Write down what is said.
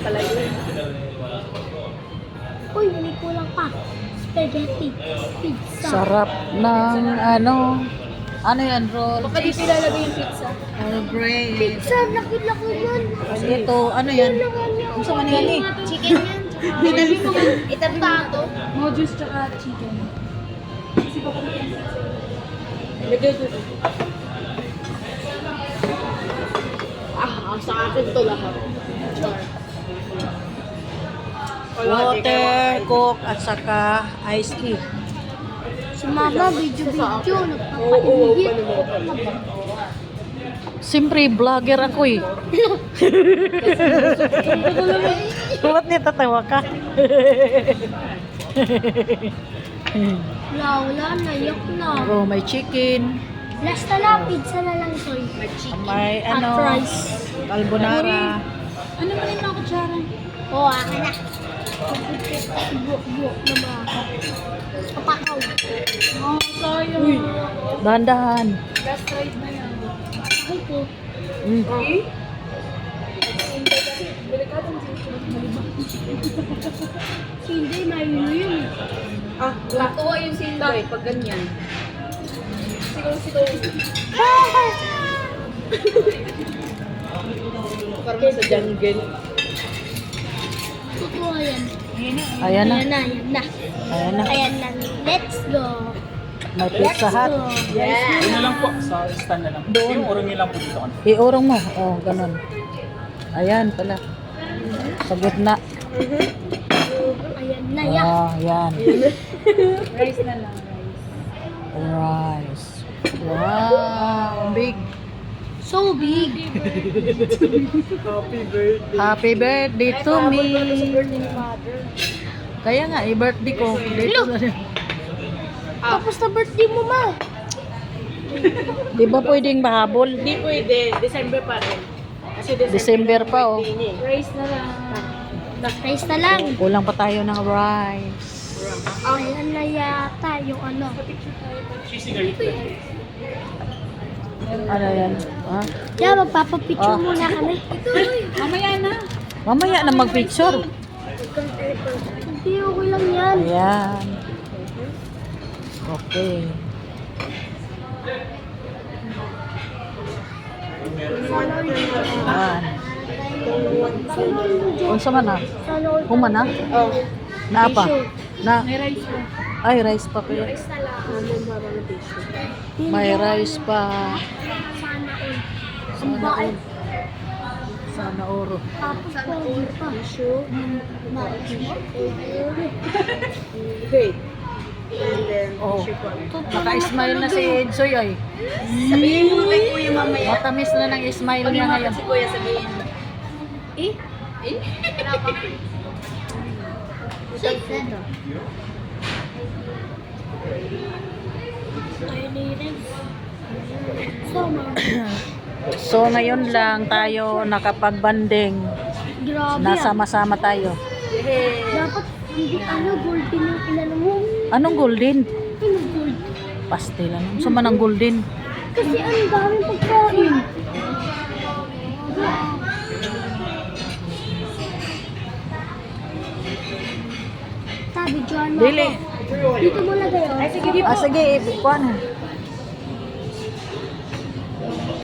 pala yun. Uy, may kulang pa. Spaghetti. Pizza. Sarap ng ano yan, roll? Baka di pinalagay yung pizza. Roll bread. Pizza, laki-laki yun. Ito, ano yan? Ano sa manyan eh? Chicken yan. Itabi mo. Itabi mo to. Mojus tsaka chicken. Sa akin to lahat. Water, coke, at saka iced tea. Si mama, video-video. Nagpapainggit. Siyempre, vlogger ako eh. Ba't nitatawa ka? Wala, nayak na. Oh, may chicken. Last na lang, pizza na lang, soy. May Hot rice. carbonara. Ano ba yung mga kutsara? Oo, akin na. Buok-buok na mga. Kapakaw. Oh, sayang. Dahan-dahan. Last ride na yan. Ay po. Mm. Hindi, mayroon yun. Matuwa yung sinday pag ganyan. Sigaw-sigaw. Parang sa jungle. Totoo yan. Ayan na. Ayan na, ayan na. Ayan na. Ayan na. Let's go. May Let's pizza hut. go. Yeah. Yun na lang po, sa stand na lang. Doon. Yung urong lang po dito. Iurong mo. Oh, ganun. Ayan pala. Sa gitna. Ayan na, yan. Oh, yan. Rice na lang, rice. Rice. Wow, big. So big. Happy birthday to me. Kaya nga, i-birthday ko. Dito na rin. Tapos na birthday mo, ma. Di ba pwedeng mahabol? Hindi pwede. December pa rin. Kasi December pa, oh. Rice na lang. Rice na lang. Kulang pa tayo ng rice. Ayan na yata yung ano. Ano yan? Ha? Yeah, magpapapicture Ah. muna kami. Mamaya na. Mamaya na mag-picture. Hindi, okay lang yan. Ayan. Okay. Ayan. Unsa man na? Sana all Human na? Oh. Na pa? Na? May rice pa. Ay, rice pa pala. May rice pa. Sana all. Ang bait. Sana oro. Tapos pogi pa. Wait. And then, Oh. Naka-smile na si Edsoy ay. sabihin mo kay Kuya mamaya. Matamis na ng smile niya ngayon. Si Kuya sabihin. Eh? Eh? So ngayon lang tayo nakapagbanding. Grabe ah. Nasama-sama tayo. Dapat hindi golden yung inano mo. Anong golden? Ano gold? Pastel ano? Saan man ang golden? Kasi ang daming pagkain. Sabi, John mo Dili. ako. Dito mo lagay oh. Ay, sige, Ah, sige, kuha na.